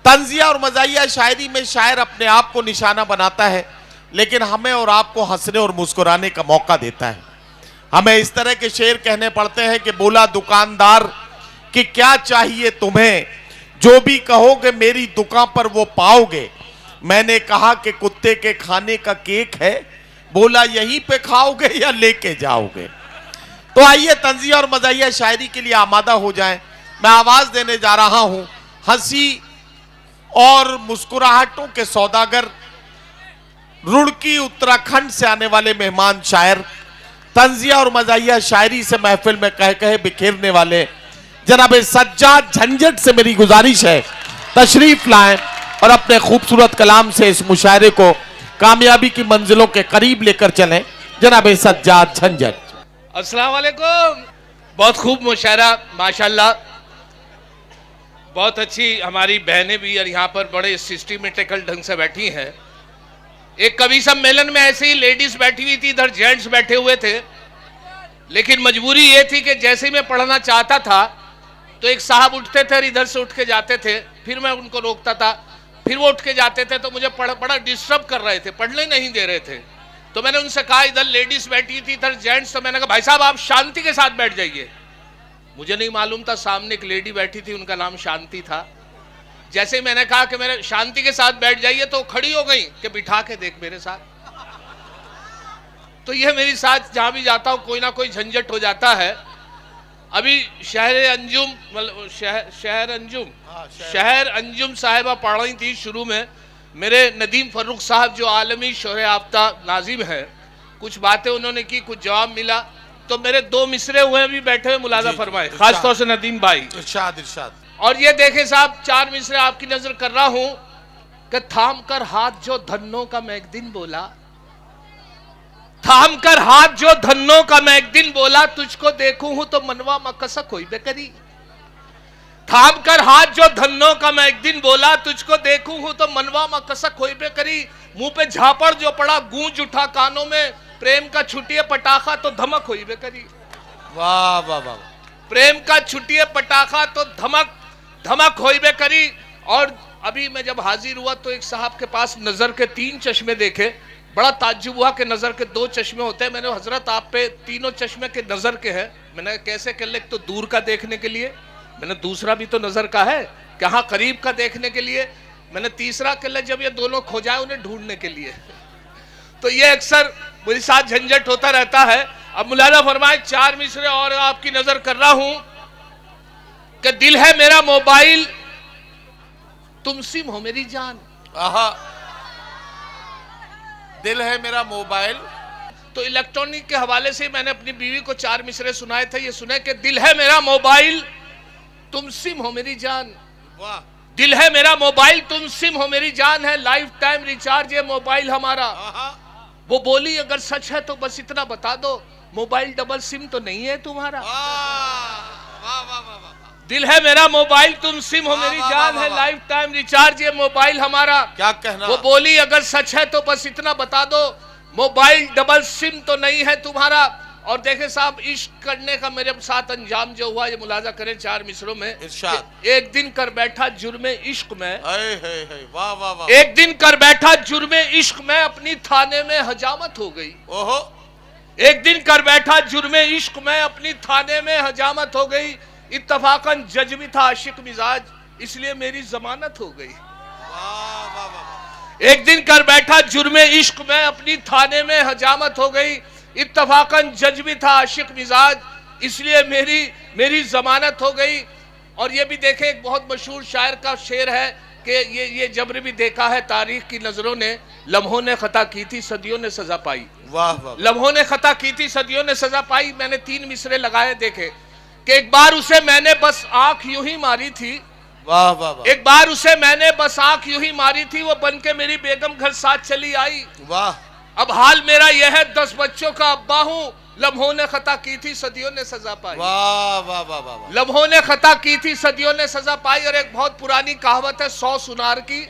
तंजिया और मज़ाहिया शायरी में शायर अपने आप को निशाना बनाता है, लेकिन हमें और आपको हंसने और मुस्कुराने का मौका देता है। हमें इस तरह के शेर कहने पड़ते हैं कि बोला दुकानदार कि क्या चाहिए तुम्हें, जो भी कहोगे मेरी दुकान पर वो पाओगे। मैंने कहा कि कुत्ते के खाने का केक है, बोला यहीं पे खाओगे या लेके जाओगे। तो आइए तंजिया और मज़ाहिया शायरी के लिए आमादा हो जाएं। मैं आवाज देने जा रहा हूं हंसी और मुस्कुराहटों के सौदागर, रुड़की उत्तराखंड से आने वाले मेहमान शायर, तंजिया और मज़ाहिया शायरी से महफिल में कह कहे बिखेरने वाले जनाब सज्जाद झंझट से मेरी गुजारिश है तशरीफ लाएं और अपने खूबसूरत कलाम से इस मुशायरे को कामयाबी की मंजिलों के करीब लेकर चलें। जनाब सज्जाद झंझट। अस्सलाम वालेकुम। बहुत खूब मुशायरा माशाल्लाह, बहुत अच्छी। हमारी बहनें भी यहाँ पर बड़े सिस्टमेटिकल ढंग से बैठी हैं। एक कवि सम्मेलन में ऐसे ही लेडीज बैठी हुई थी, इधर जेंट्स बैठे हुए थे, लेकिन मजबूरी ये थी कि जैसे ही मैं पढ़ना चाहता था तो एक साहब उठते थे और इधर से उठ के जाते थे, फिर मैं उनको रोकता था, फिर वो उठ के जाते थे, तो मुझे बड़ा डिस्टर्ब कर रहे थे, पढ़ने नहीं दे रहे थे। तो मैंने उनसे कहा इधर लेडीज बैठी थी, इधर जेंट्स, तो मैंने कहा भाई साहब आप शांति के साथ बैठ जाइए। मुझे नहीं मालूम था सामने एक लेडी बैठी थी, उनका नाम शांति था। जैसे मैंने कहा कि मेरे शांति के साथ बैठ जाइए तो खड़ी हो गई कि बिठा के देख मेरे साथ। तो ये मेरे साथ जहां भी जाता हूं कोई ना कोई झंझट हो जाता है। अभी शहर अंजुम साहिबा पढ़ रही थी। शुरू में मेरे नदीम फर्रुख साहब जो आलमी शोहरे आफ्ता नाजिम है, कुछ बातें उन्होंने की, कुछ जवाब मिला, तो मेरे दो मिसरे हुए भी बैठे हुए मुलाजा फरमाए, खासतौर से नदीम भाई। इरशाद इरशाद। और ये देखे साहब, चार मिसरे आपकी नजर कर रहा हूं कि थाम कर हाथ जो धन्नों का मैं एक दिन बोला, थाम कर हाथ जो धन्नों का मैं एक दिन बोला, तुझको देखूं हूं तो मनवा मकसक होई बेकरी। थाम कर हाथ जो धन्नों का मैं एक दिन बोला, तुझको देखूं हूं तो मनवा मकसक होई बेकरी। मुंह पे झापड़ जो पड़ा गूंज उठा कानों में, प्रेम का छुटिए पटाखा तो धमक होई बेकरी। वाह वाह वाह। प्रेम का छुटिए पटाखा तो धमक होई बेकरी। और अभी मैं जब हाजिर हुआ तो एक साहब के पास नजर के 3 चश्मे देखे, बड़ा ताज्जुब हुआ कि नजर के 2 चश्मे होते हैं। मैंने हजरत आप पे तीनों चश्मे के नजर के हैं। मैंने कैसे कर ले, तो दूर का देखने के लिए, मैंने दूसरा भी तो नजर का है, कहाँ करीब का देखने के लिए, मैंने तीसरा कर ले जब ये दोनों खो जाए उन्हें ढूंढने के लिए। तो ये अक्सर मेरे साथ झंझट होता रहता है। अब मुलाजा फरमाए 4 मिसरे और आपकी नजर कर रहा हूं कि दिल है मेरा मोबाइल तुम सिम हो मेरी जान। आहा, दिल है मेरा मोबाइल। तो इलेक्ट्रॉनिक के हवाले से मैंने अपनी बीवी को 4 मिसरे सुनाए थे। ये सुने कि दिल है मेरा मोबाइल तुम सिम हो मेरी जान। वाह। दिल है मेरा मोबाइल तुम सिम हो मेरी जान, है लाइफ टाइम रिचार्ज ये मोबाइल हमारा। वो बोली अगर सच है तो बस इतना बता दो, मोबाइल डबल सिम तो नहीं है तुम्हारा। वाह वाह वाह। दिल है मेरा मोबाइल तुम सिम हो मेरी जान, है लाइफ टाइम रिचार्ज ये मोबाइल हमारा। क्या कहना। वो बोली अगर सच है तो बस इतना बता दो, मोबाइल डबल सिम तो नहीं है तुम्हारा। और देखे साहब, इश्क करने का मेरे साथ अंजाम जो हुआ ये मुलाजा करें 4 मिसरों में। एक दिन कर बैठा जुर्मे इश्क में, वाह वाह वाह। एक दिन कर बैठा जुर्मे इश्क में, अपनी थाने में हजामत हो गई। ओहो। एक दिन कर बैठा जुर्मे इश्क में, अपनी थाने में हजामत हो गई। इत्तफाकन जज भी था आशिक मिजाज, इसलिए मेरी जमानत हो गई। वाह वाह वाह। एक दिन कर बैठा जुर्मे इश्क में, अपनी थाने में हजामत हो गई। इत्तफाकन जज भी था आशिक मिजाज, इसलिए मेरी जमानत हो गई। और ये भी देखे, एक बहुत मशहूर शायर का शेर है कि ये जबर भी देखा है तारीख की नजरों ने, लम्हों ने खता की थी सदियों ने सजा पाई। वाह वाह। लम्हों ने खता की थी सदियों ने सजा पाई। मैंने 3 मिसरे लगाए, देखे कि एक बार उसे मैंने बस आंख यूं ही मारी थी। वाह वाह वाह। एक बार उसे मैंने बस आंख यूं ही मारी थी, वो बनके मेरी बेगम घर साथ चली आई। वाह। अब हाल मेरा यह है 10 बच्चों का अब्बा हूं, लम्हों ने खता की थी सदियों ने सजा पाई। वाह वाह वाह वाह। लम्हों ने खता की थी सदियों ने सजा पाई। और एक बहुत पुरानी कहावत है, 100 सुनार की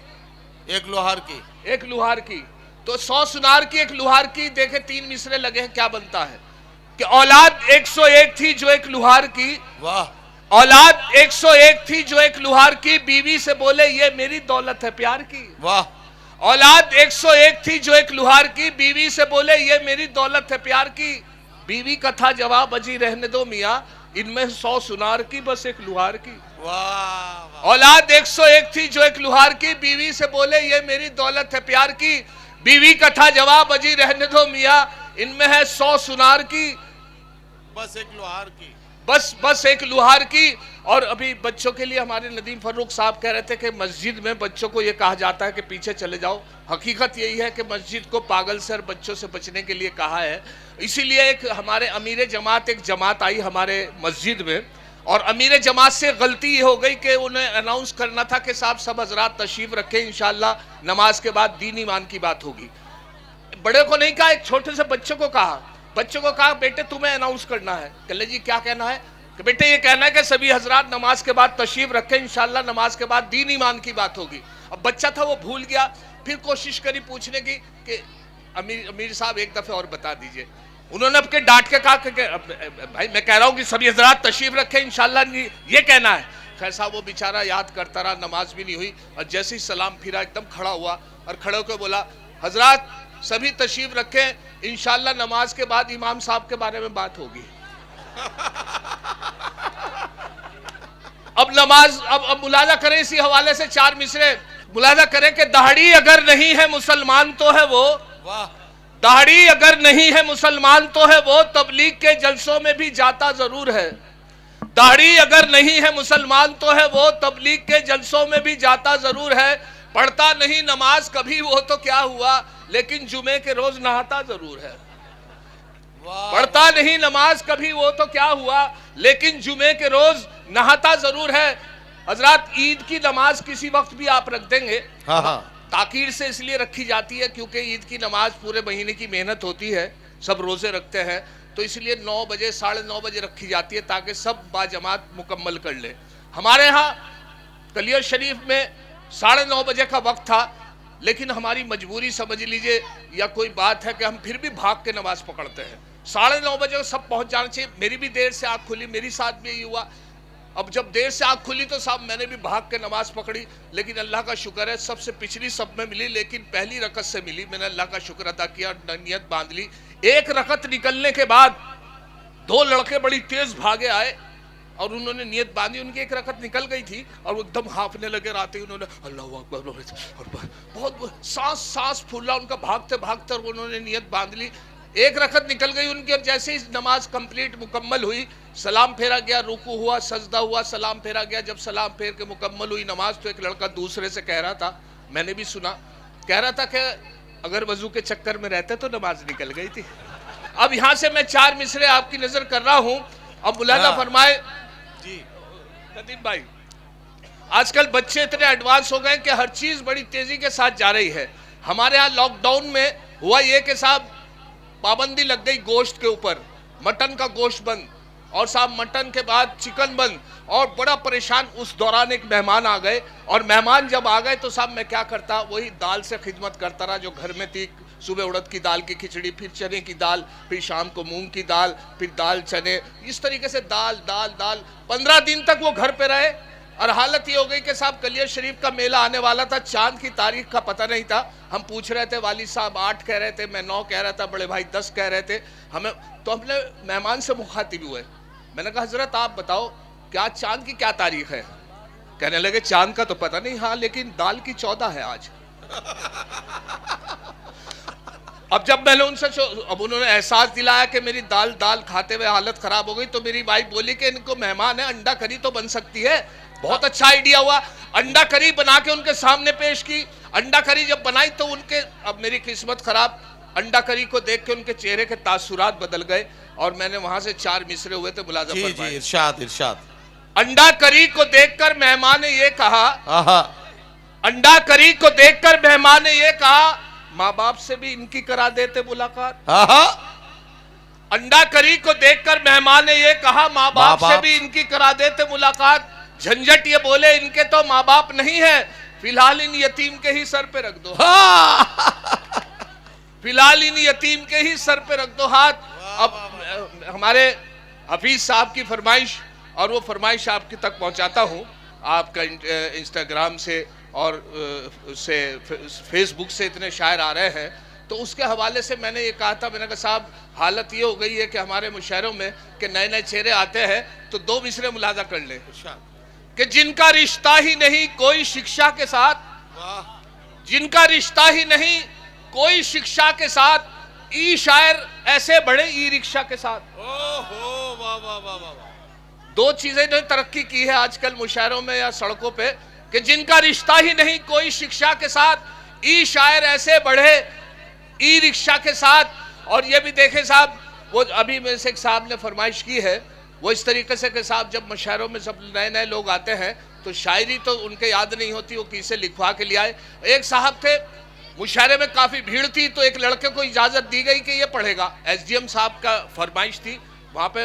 एक लोहार की। एक लुहार की। तो 100 सुनार की एक लुहार की, देखे 3 मिसरे लगे हैं, क्या बनता है कि औलाद 101 थी जो एक लुहार की। वाह। औलाद 101 थी जो एक लुहार की बीवी से बोले ये मेरी दौलत है प्यार की। वाह। औलाद 101 थी जो एक लुहार की बीवी से बोले ये मेरी दौलत है प्यार की। बीवी का था जवाब अजी रहने दो मियाँ, इनमें 100 सुनार की बस एक लुहार की। वाह। औलाद 101 थी जो एक लुहार की बीवी से बोले ये मेरी दौलत है प्यार की। बीवी का था जवाब अजी रहने दो मियाँ, इनमें है 100 सुनार की बस एक लोहार की। बस एक लुहार की। और अभी बच्चों के लिए हमारे नदीम फर्रुख साहब कह रहे थे कि मस्जिद में बच्चों को ये कहा जाता है कि पीछे चले जाओ। हकीकत यही है कि मस्जिद को पागल से और बच्चों से बचने के लिए कहा है। इसीलिए एक हमारे अमीर जमात एक जमात आई हमारे मस्जिद में, और अमीर जमात से गलती ये हो गई कि उन्हें अनाउंस करना था कि साहब सब हजरात तशरीफ रखें, इंशाल्लाह नमाज के बाद दीन ईमान की बात होगी। बड़े को नहीं कहा, एक छोटे से बच्चों को कहा। बच्चों को कहा बेटे तुम्हें अनाउंस करना है। कहले जी क्या कहना है? कि बेटे ये कहना है कि सभी हजरात नमाज के बाद तशरीफ रखें, इंशाल्लाह नमाज के बाद दीन ईमान की बात होगी। अब बच्चा था वो भूल गया, फिर कोशिश करी पूछने की कि अमीर साहब एक दफे और बता दीजिए। उन्होंने अब के डांट के कहा कि भाई मैं कह रहा हूँ कि सभी हजरात तशरीफ रखें, इंशाल्लाह ये कहना है। खैर साहब वो बेचारा याद करता रहा, नमाज भी नहीं हुई, और जैसे ही सलाम फिरा एकदम खड़ा हुआ और खड़े होकर बोला हजरात सभी तशरीफ रखें, इंशाल्लाह नमाज के बाद इमाम साहब के बारे में बात होगी। अब मुलाजा करें इसी हवाले से 4 मिसरे मुलाजा करें कि दाढ़ी अगर नहीं है मुसलमान तो है वो। वाह। दाढ़ी अगर नहीं है मुसलमान तो है वो, तबलीग के जलसों में भी जाता जरूर है। दाढ़ी अगर नहीं है मुसलमान तो है वो, तबलीग के जलसों में भी जाता जरूर है। पढ़ता नहीं नमाज कभी वो तो क्या हुआ, लेकिन जुमे के रोज नहाता जरूर है। पढ़ता नहीं नमाज कभी वो तो क्या हुआ, लेकिन जुमे के रोज नहाता जरूर है। हजरात ईद की नमाज किसी वक्त भी आप रख देंगे। हाँ हाँ। ताकीर से इसलिए रखी जाती है क्योंकि ईद की नमाज पूरे महीने की मेहनत होती है, सब रोजे रखते हैं, तो इसलिए 9 बजे 9:30 बजे रखी जाती है ताकि सब बाजमात मुकम्मल कर ले। हमारे यहाँ कलियर शरीफ में 9:30 बजे का वक्त था, लेकिन हमारी मजबूरी समझ लीजिए या कोई बात है कि हम फिर भी भाग के नमाज पकड़ते हैं। 9:30 बजे सब पहुंच जाना चाहिए। मेरी भी देर से आँख खुली, मेरी साथ भी यही हुआ। अब जब देर से आँख खुली तो साहब मैंने भी भाग के नमाज पकड़ी, लेकिन अल्लाह का शुक्र है सबसे पिछली सब में मिली, लेकिन पहली रकत से मिली। मैंने अल्लाह का शुक्र अदा किया, नियत बांध ली। एक रकत निकलने के बाद 2 लड़के बड़ी तेज भागे आए और उन्होंने नियत बांधी। उनकी एक रकत निकल गई थी और वो एकदम हाफने लगे। रात ही उन्होंने अल्लाह अकबर और बहुत सांस फूला उनका भागते भागते, और उन्होंने नियत बांध ली। एक रकत निकल गई उनकी, और जैसे ही नमाज कंप्लीट मुकम्मल हुई, सलाम फेरा गया, रुकू हुआ, सजदा हुआ, सलाम फेरा गया। जब सलाम फेर के मुकम्मल हुई नमाज, तो एक लड़का दूसरे से कह रहा था, मैंने भी सुना, कह रहा था कि अगर वजू के चक्कर में रहते तो नमाज निकल गई थी। अब यहाँ से मैं 4 मिसरे आपकी नजर कर रहा हूँ। अब मुलाजा फरमाए जी नदीम भाई, आजकल बच्चे इतने एडवांस हो गए कि हर चीज बड़ी तेजी के साथ जा रही है। हमारे यहाँ लॉकडाउन में हुआ ये कि साहब पाबंदी लग गई गोश्त के ऊपर, मटन का गोश्त बंद, और साहब मटन के बाद चिकन बंद, और बड़ा परेशान। उस दौरान एक मेहमान आ गए, और मेहमान जब आ गए तो साहब मैं क्या करता, वही दाल से खिदमत करता रहा जो घर में थी। सुबह उड़द की दाल की खिचड़ी, फिर चने की दाल, फिर शाम को मूंग की दाल, फिर दाल चने, इस तरीके से दाल दाल दाल। 15 दिन तक वो घर पे रहे, और हालत ये हो गई कि साहब कलियर शरीफ का मेला आने वाला था, चांद की तारीख का पता नहीं था। हम पूछ रहे थे, वाली साहब 8 कह रहे थे, मैं 9 कह रहा था, बड़े भाई 10 कह रहे थे हमें। तो हमने मेहमान से मुखातिब हुए, मैंने कहा हजरत आप बताओ क्या चांद की क्या तारीख है? कहने लगे चांद का तो पता नहीं, हाँ लेकिन दाल की 14 है आज। अब जब मैंने उनसे अब उन्होंने एहसास दिलाया कि मेरी दाल खाते हुए हालत खराब हो गई, तो मेरी वाइफ बोली कि इनको मेहमान है, अंडा करी तो बन सकती है। बहुत अच्छा आइडिया हुआ। अंडा करी बना के उनके सामने पेश की। अंडा करी जब बनाई तो उनके, अब मेरी किस्मत खराब, अंडा करी को देख के उनके चेहरे के तासुरात बदल गए, और मैंने वहां से 4 मिसरे हुए थे मुलाजा फरमाए। जी इरशाद इरशाद। अंडा करी को देखकर मेहमान ने ये कहा, अंडा करी को देखकर मेहमान ने ये कहा, माँ बाप से भी इनकी करा देते मुलाकात। अंडा करी को देखकर मेहमान ने ये कहा, माँ बाप से भी इनकी करा देते मुलाकात। झंझट ये बोले इनके तो माँ बाप नहीं है, फिलहाल इन यतीम के ही सर पे रख दो। फिलहाल इन यतीम के ही सर पे रख दो हाथ। अब हमारे हफीज साहब की फरमाइश, और वो फरमाइश आपके तक पहुंचाता हूं, आपका इंस्टाग्राम से और उससे फेसबुक से इतने शायर आ रहे हैं, तो उसके हवाले से मैंने ये कहा था, मैंने कहा साहब हालत ये हो गई है कि हमारे मुशायरों में कि नए नए चेहरे आते हैं, तो 2 मिसरे मुलाजा कर ले कि जिनका रिश्ता ही नहीं कोई शिक्षा के साथ, जिनका रिश्ता ही नहीं कोई शिक्षा के साथ, ई शायर ऐसे बड़े ई रिक्शा के साथ। ओहो, वाह वाह वाह वाह। 2 चीजें जो तरक्की की है आजकल मुशायरों में या सड़कों पे कि जिनका रिश्ता ही नहीं कोई शिक्षा के साथ, ई शायर ऐसे बढ़े ई रिक्शा के साथ। और ये भी देखें साहब, वो अभी मेरे से एक साहब ने फरमाइश की है, वो इस तरीके से कि साहब जब मुशायरों में सब नए नए लोग आते हैं तो शायरी तो उनके याद नहीं होती, वो किसे लिखवा के ले आए। एक साहब थे, मुशायरे में काफी भीड़ थी, तो एक लड़के को इजाजत दी गई कि ये पढ़ेगा, एसडीएम साहब का फरमाइश थी, वहां पे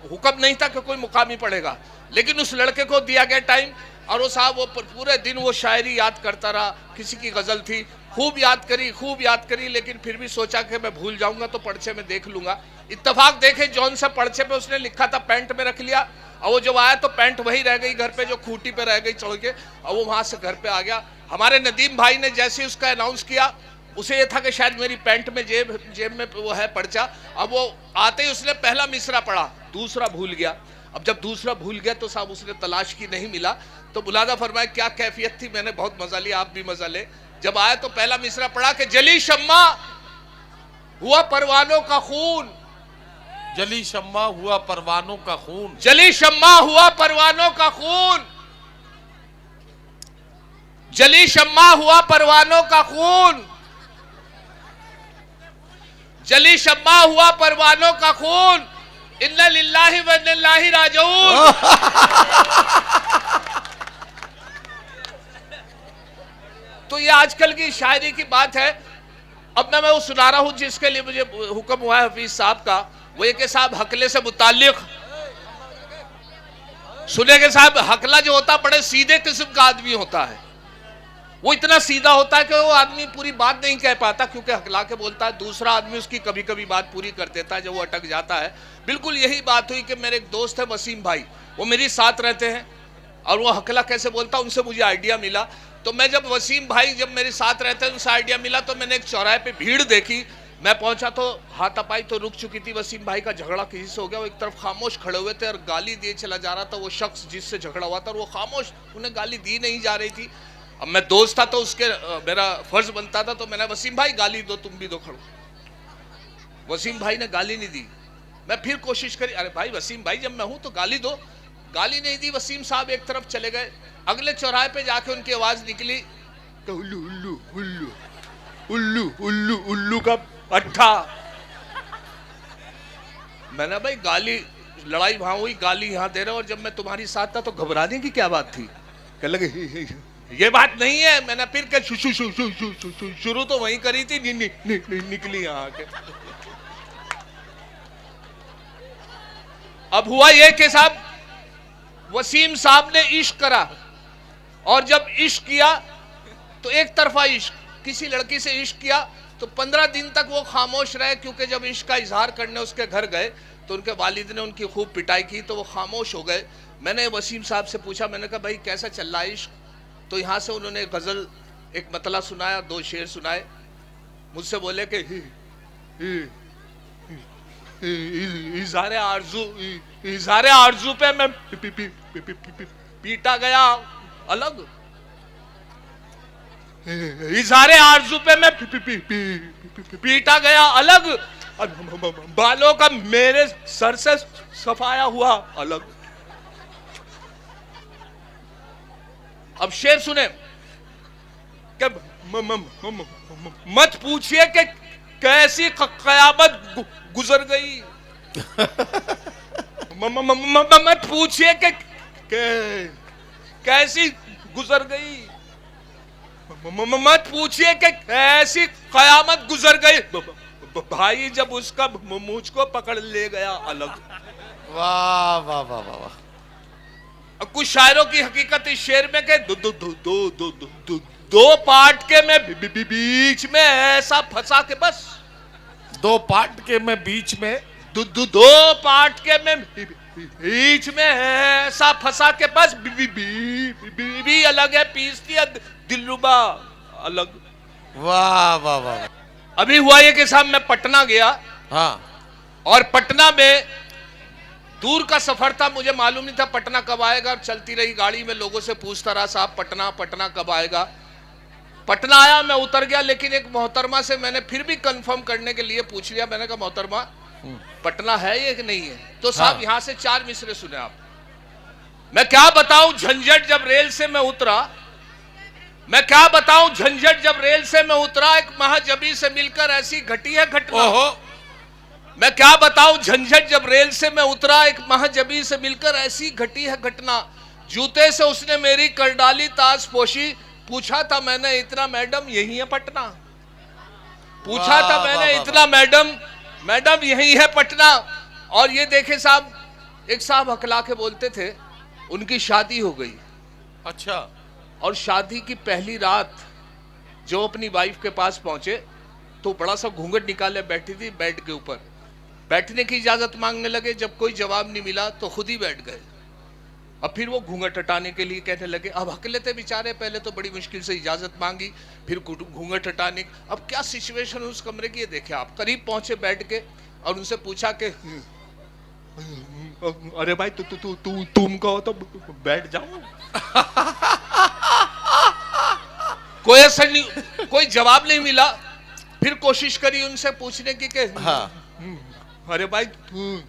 हुक्म नहीं था कि कोई मुकामी पढ़ेगा, लेकिन उस लड़के को दिया गया टाइम, और वो साहब वो पूरे दिन वो शायरी याद करता रहा। किसी की गजल थी, खूब याद करी, लेकिन फिर भी सोचा कि मैं भूल जाऊंगा तो पर्चे में देख लूंगा। इत्तेफाक देखे जौन सा पर्चे पे उसने लिखा था पैंट में रख लिया, और वो जब आया तो पैंट वही रह गई घर पे जो खूंटी पे रह गई चढ़ के, और वो वहां से घर पे आ गया। हमारे नदीम भाई ने जैसे ही उसका अनाउंस किया, उसे ये था कि शायद मेरी पैंट में जेब में वो है पर्चा। अब वो आते ही उसने पहला मिसरा पढ़ा, दूसरा भूल गया। अब जब दूसरा भूल गया तो साहब उसने तलाश की, नहीं मिला, तो मुलादा फरमाया क्या कैफियत थी, मैंने बहुत मजा लिया, आप भी मजा ले। जब आया तो पहला मिसरा पढ़ा कि जली शम्मा हुआ परवानों का खून, जली शम्मा हुआ परवानों का खून, जली शम्मा हुआ परवानों का खून, जली शम्मा हुआ परवानों का खून, जली शम्मा हुआ परवानों का खून, इन्ना लिल्लाहि व इन्ना इलैहि राजिऊन। तो ये आजकल की शायरी की बात है। अब मैं वो सुना रहा हूं जिसके लिए मुझे हुक्म हुआ है हफीज साहब का, वो ये कि साहब हकले से मुताल्लिक सुने के साहब, हकला जो होता बड़े सीधे किस्म का आदमी होता है, वो इतना सीधा होता है कि वो आदमी पूरी बात नहीं कह पाता क्योंकि हकला के बोलता है, दूसरा आदमी उसकी कभी कभी बात पूरी कर देता है जब वो अटक जाता है। बिल्कुल यही बात हुई कि मेरे एक दोस्त है वसीम भाई, वो मेरे साथ रहते हैं, और वो हकला कैसे बोलता उनसे मुझे आइडिया मिला। तो मैं जब वसीम भाई जब मेरे साथ रहते हैं उनसे आइडिया मिला, तो मैंने एक चौराहे पे भीड़ देखी, मैं पहुंचा तो हाथापाई तो रुक चुकी थी, वसीम भाई का झगड़ा किसी से हो गया, वो एक तरफ खामोश खड़े हुए थे और गाली दिए चला जा रहा था वो शख्स जिससे झगड़ा हुआ था, और वो खामोश, उन्हें गाली दी नहीं जा रही थी। अब मैं दोस्त था तो उसके मेरा फर्ज बनता था, तो मैंने वसीम भाई गाली दो, तुम भी दो खड़ो। वसीम भाई ने गाली नहीं दी, मैं फिर कोशिश करी, अरे भाई वसीम भाई जब मैं हूं तो गाली दो, गाली नहीं दी। वसीम साहब एक तरफ चले गए, अगले चौराहे पे जाके उनकी आवाज निकली, उल्लू उल्लू उल्लू उल्लू उल्लू उल्लू का अट्ठा। मैंने भाई गाली, लड़ाई वहां हुई, गाली यहां दे रहे हो, और जब मैं तुम्हारी साथ था तो घबराने की क्या बात थी, कह लगे ये बात नहीं है। मैंने फिर शुरू तो वहीं करी थी, निकली यहां के। अब हुआ ये कि साहब वसीम साहब ने इश्क करा, और जब इश्क किया तो एक तरफा इश्क, किसी लड़की से इश्क किया तो 15 दिन तक वो खामोश रहे, क्योंकि जब इश्क का इजहार करने उसके घर गए तो उनके वालिद ने उनकी खूब पिटाई की, तो वो खामोश हो गए। मैंने वसीम साहब से पूछा, मैंने कहा भाई कैसा चल रहा है इश्क? तो यहाँ से उन्होंने गजल एक मतला सुनाया, 2 शेर सुनाए, मुझसे बोले कि इज़हारे आरज़ू पे मैं पीटा गया अलग, इज़हारे आरज़ू पे मैं पीटा गया अलग, बालों का मेरे सर से सफाया हुआ अलग। अब शेर सुने कि मत पूछिए कि कैसी कयामत गुजर गई, मत पूछिए कि कैसी गुजर गई, मत पूछिए कि कैसी कयामत गुजर गई, भाई जब उसका मुझको पकड़ ले गया अलग। वाह वाह वाह वाह वाह। कुछ शायरों की हकीकत इस शेर में के दो पार्ट के मैं बीच में ऐसा फंसा के बस, 2 पार्ट के मैं बीच में दो पार्ट के में बीच में ऐसा फंसा के बस बीवी अलग है, पीस दिया, दिलरुबा अलग। वाह वाह वाह। अभी हुआ ये कि साहब मैं पटना गया। हाँ। और पटना में दूर का सफर था, मुझे मालूम नहीं था पटना कब आएगा। चलती रही गाड़ी में, लोगों से पूछता रहा साहब पटना पटना कब आएगा। पटना आया, मैं उतर गया, लेकिन एक मोहतरमा से मैंने फिर भी कंफर्म करने के लिए पूछ लिया। मैंने कहा मोहतरमा पटना है ये कि नहीं है? तो साहब यहां से 4 मिसरे सुने आप। मैं क्या बताऊं झंझट जब रेल से मैं उतरा, मैं क्या बताऊं झंझट जब रेल से मैं उतरा, एक महाजबी से मिलकर ऐसी घटी है घटना। मैं क्या बताऊं झंझट जब रेल से मैं उतरा, एक महाजबी से मिलकर ऐसी घटी है घटना। जूते से उसने मेरी कर डाली ताज पोशी, पूछा था मैंने इतना मैडम यही है पटना। पूछा था मैंने इतना मैडम यही है पटना। और ये देखे साहब, एक साहब हकला के बोलते थे उनकी शादी हो गई। अच्छा। और शादी की पहली रात जो अपनी वाइफ के पास पहुंचे तो बड़ा सा घूंघट निकाले बैठी थी बेड के ऊपर। बैठने की इजाजत मांगने लगे, जब कोई जवाब नहीं मिला तो खुद ही बैठ गए। अब फिर वो घूंघट हटाने के लिए कहने लगे। अब हकले थे बेचारे, पहले तो बड़ी मुश्किल से इजाजत मांगी, फिर घूंघट हटाने। अब क्या सिचुएशन उस कमरे की ये देखे आप। करीब पहुंचे बैठ के और उनसे पूछा कि अरे भाई तुम कहो तो बैठ जाओ। कोई ऐसा नहीं, कोई जवाब नहीं मिला। फिर कोशिश करी उनसे पूछने की कि हाँ। अरे भाई तुम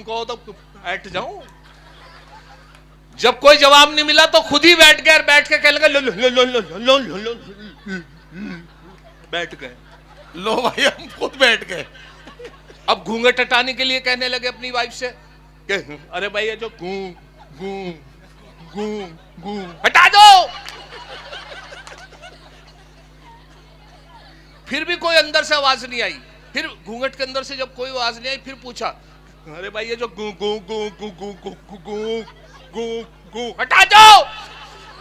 कहो तो बैठ जाऊं। जब कोई जवाब नहीं मिला तो खुद ही बैठ गए। बैठ के कहने लगे बैठ गए। लो भाई हम खुद बैठ गए। अब घूंघट हटाने के लिए कहने लगे अपनी वाइफ से कि अरे भाई ये जो गू गू गू गू हटा दो। फिर भी कोई अंदर से आवाज नहीं आई। फिर घूंघट के अंदर से जब कोई आवाज नहीं आई, फिर पूछा अरे भाई ये जो गू गू गू गू गू गू गू गू गू हटा दो।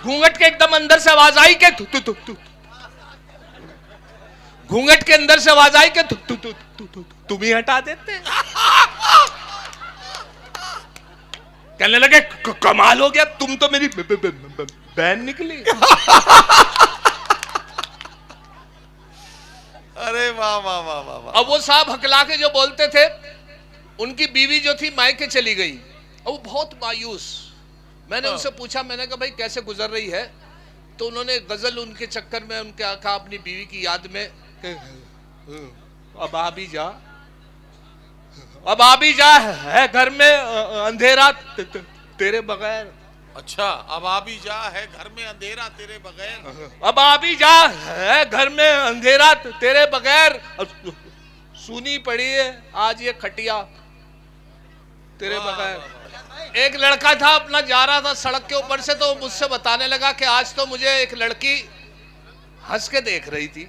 घूंघट के एकदम अंदर से आवाज आई कि घूंघट के अंदर से आवाज आई कि तुम ही हटा देते। कहने लगे कमाल हो गया, तुम तो मेरी बहन निकली। अरे वाह वाह वाह वाह वाह। अब वो साहब हकला के जो बोलते थे, उनकी बीवी जो थी मायके चली गई और वो बहुत मायूस। मैंने उनसे पूछा, मैंने कहा भाई कैसे गुजर रही है? तो उन्होंने गजल उनके चक्कर में उनके कहा अपनी बीवी की याद में, अब आ भी जा, अब आ भी जा, है घर में अंधेरा तेरे बगैर। अच्छा, अब आ भी जा, है घर में अंधेरा तेरे बगैर। अब आ भी जा, है घर में अंधेरा तेरे बगैर। सुनी पड़ी है आज ये खटिया तेरे बगैर। एक लड़का था अपना जा रहा था सड़क के ऊपर से, तो मुझसे बताने लगा कि आज तो मुझे एक लड़की हंस के देख रही थी।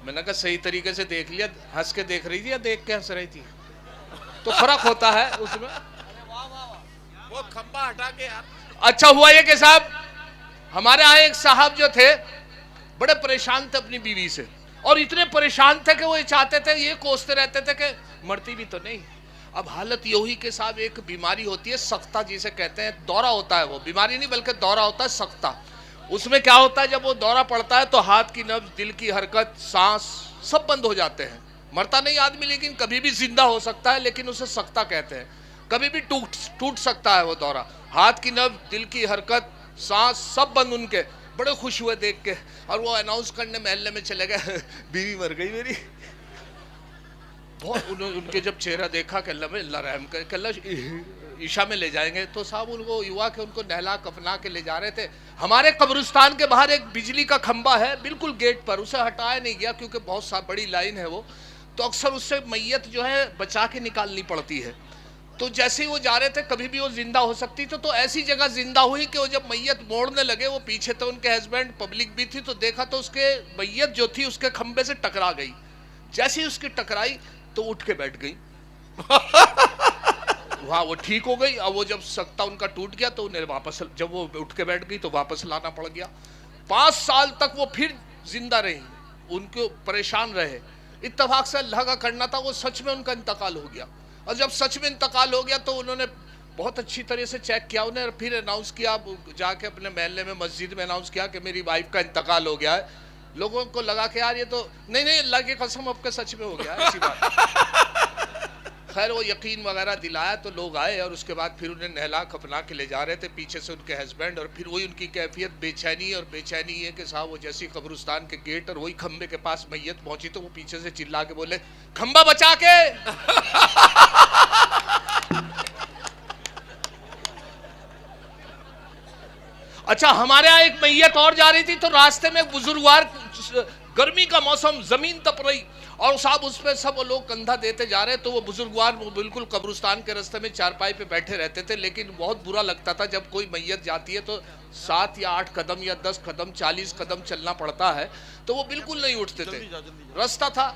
मैंने कहा सही तरीके से देख लिया, हंस के देख रही थी या देख के हंस रही थी? तो फर्क होता है उसमें। वो खंबा हटा के यार। अच्छा हुआ ये कि साहब हमारे यहाँ एक साहब जो थे बड़े परेशान थे अपनी बीवी से, और इतने परेशान थे कि वो ये चाहते थे, ये कोसते रहते थे कि मरती भी तो नहीं। अब हालत यही के साहब एक बीमारी होती है सख्ता जिसे कहते हैं, दौरा होता है। वो बीमारी नहीं बल्कि दौरा होता है सख्ता। उसमें क्या होता है, जब वो दौरा पड़ता है तो हाथ की नब्ज, दिल की हरकत, सांस सब बंद हो जाते हैं। मरता नहीं आदमी, लेकिन कभी भी जिंदा हो सकता है, लेकिन उसे सख्ता कहते हैं। कभी भी टूट सकता है वो दौरा। हाथ की नब्ज, दिल की हरकत, सांस सब बंद उनके। बड़े खुश हुए देख के, और वो अनाउंस करने महल्ले में चले गए बीवी मर गई मेरी। बहुत उनके जब चेहरा देखा कि अल्लाह रहम करे, अल्लाह ईशा में ले जाएंगे। तो साहब उनको युवा के उनको नहला कफना के ले जा रहे थे। हमारे कब्रिस्तान के बाहर एक बिजली का खंबा है बिल्कुल गेट पर, उसे हटाया नहीं गया क्योंकि बहुत बड़ी लाइन है वो। तो अक्सर उससे मैयत जो है बचा के निकालनी पड़ती है। तो जैसे ही वो जा रहे थे, कभी भी वो जिंदा हो सकती थी, तो ऐसी जगह जिंदा हुई कि वो जब मैयत मोड़ने लगे, वो पीछे थे उनके हस्बैंड, पब्लिक भी थी, तो देखा तो उसके मैयत जो थी उसके खंबे से टकरा गई। जैसे ही उसकी टकराई तो उठ के बैठ गई। वहाँ वो ठीक हो गई। अब वो जब सख्ता उनका टूट गया तो उन्हें वापस, जब वो उठ के बैठ गई तो वापस लाना पड़ गया। 5 साल तक वो फिर जिंदा रही, उनको परेशान रहे। इत्तफाक से अल्लाह का करना था, वो सच में उनका इंतकाल हो गया। और जब सच में इंतकाल हो गया तो उन्होंने बहुत अच्छी तरह से चेक किया, उन्हें फिर अनाउंस किया, जाके अपने महल्ले में मस्जिद में अनाउंस किया कि मेरी वाइफ का इंतकाल हो गया है। लोगों को लगा कि यार ये तो नहीं अल्लाह की कसम आपके सच में हो गया है, ऐसी बात। खैर वो यकीन वगैरह दिलाया तो लोग आए और उसके बाद फिर उन्हें नहला खपना के ले जा रहे थे पीछे से उनके हस्बैंड, और फिर वही उनकी कैफियत बेचैनी, और बेचैनी ये कि साहब वो जैसी कब्रिस्तान के गेट और वही खंबे के पास मैयत पहुंची तो वो पीछे से चिल्ला के बोले, खंबा बचा के। अच्छा, हमारे यहाँ एक मैयत और जा रही थी तो रास्ते में बुजुर्गवार, गर्मी का मौसम, जमीन तप रही, और साहब उस पर सब लोग कंधा देते जा रहे, तो वो बुजुर्गवार बिल्कुल कब्रिस्तान के रास्ते में चारपाई पे बैठे रहते थे। लेकिन बहुत बुरा लगता था जब कोई मैयत जाती है तो 7 या 8 कदम या 10 कदम 40 कदम चलना पड़ता है, तो वो बिल्कुल नहीं उठते थे। रास्ता था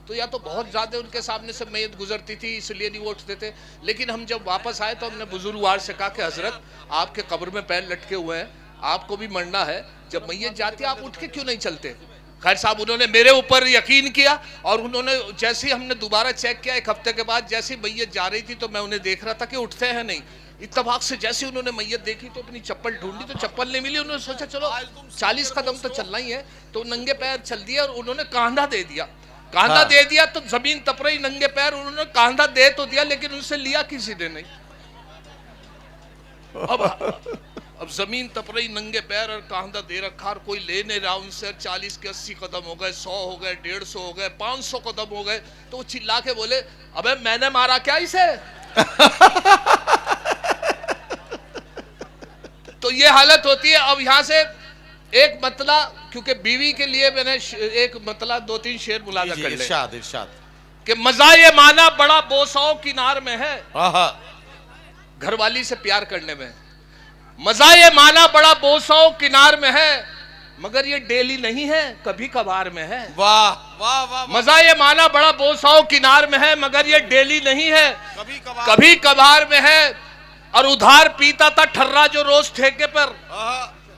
तो या तो बहुत ज्यादा उनके सामने से मैयत गुजरती थी इसलिए नहीं वो उठते थे। लेकिन हम जब वापस आए तो हमने बुजुर्गवार से कहा कि हजरत आपके कब्र में पैर लटके हुए हैं, आपको भी मरना है, जब मैयत जाती है आप उठ के क्यों नहीं चलते। खैर साहब उन्होंने मेरे ऊपर यकीन किया, और उन्होंने जैसे ही हमने दोबारा चेक किया 1 हफ्ते के बाद, जैसे मैयत जा रही थी तो मैं उन्हें देख रहा था कि उठते हैं नहीं। इत्तफाक से जैसे उन्होंने मैयत देखी तो अपनी चप्पल ढूंढी तो चप्पल नहीं मिली। उन्होंने सोचा चलो 40 कदम तो चलना ही है, तो नंगे पैर चल दिया और उन्होंने कांधा दे दिया। कांधा दे दिया तो जमीन तप रही, नंगे पैर, उन्होंने कांधा दे तो दिया लेकिन उनसे लिया किसी ने नहीं। अब जमीन तप रही, नंगे पैर और कांधा दे रखा, और कोई ले नहीं रहा उनसे। 40 के 80 कदम हो गए, 100 हो गए, 150 हो गए, 500 कदम हो गए, तो वो चिल्ला के बोले, अबे मैंने मारा क्या इसे। तो ये हालत होती है। अब यहां से एक मतला, क्योंकि बीवी के लिए मैंने एक मतला 2-3 शेर मुलाजा कर ले। इरशाद इरशाद कि मजा ये माना बड़ा बोसाओ किनार में है, घरवाली से प्यार करने में। मजा ये माना बड़ा बोसाओ किनार में है, मगर ये डेली नहीं है, कभी कभार में है। वाह वाह वाह। मजा ये माना बड़ा बोसाओ किनार में है, मगर ये डेली नहीं है, कभी कभार में है। और उधार पीता था ठर्रा जो रोज ठेके पर,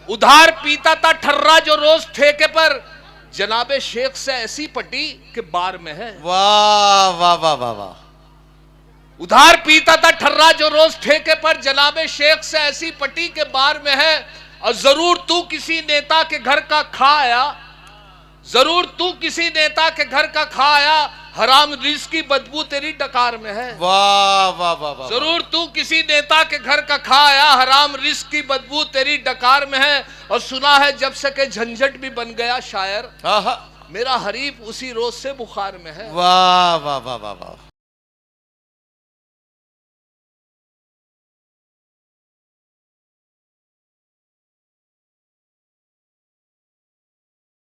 उधार पीता था ठर्रा जो रोज ठेके पर, जनाबे शेख से ऐसी पटी कि बार में है। वाह वाह वाह वाह वाह। उधार पीता था ठर्रा जो रोज ठेके पर, जनाबे शेख से ऐसी पटी के बार में है। और जरूर तू किसी नेता के घर का खाया, जरूर तू किसी नेता के घर का खाया, हराम रिज़्क़ की बदबू तेरी डकार में है। वाह वाह वाह वाह। जरूर तू किसी नेता के घर का खाया, हराम रिज़्क़ की बदबू तेरी डकार में है। और सुना है जब से के झंझट भी बन गया शायर, मेरा हरीफ उसी रोज से बुखार में है। वाह वाह वाह वाह वाह।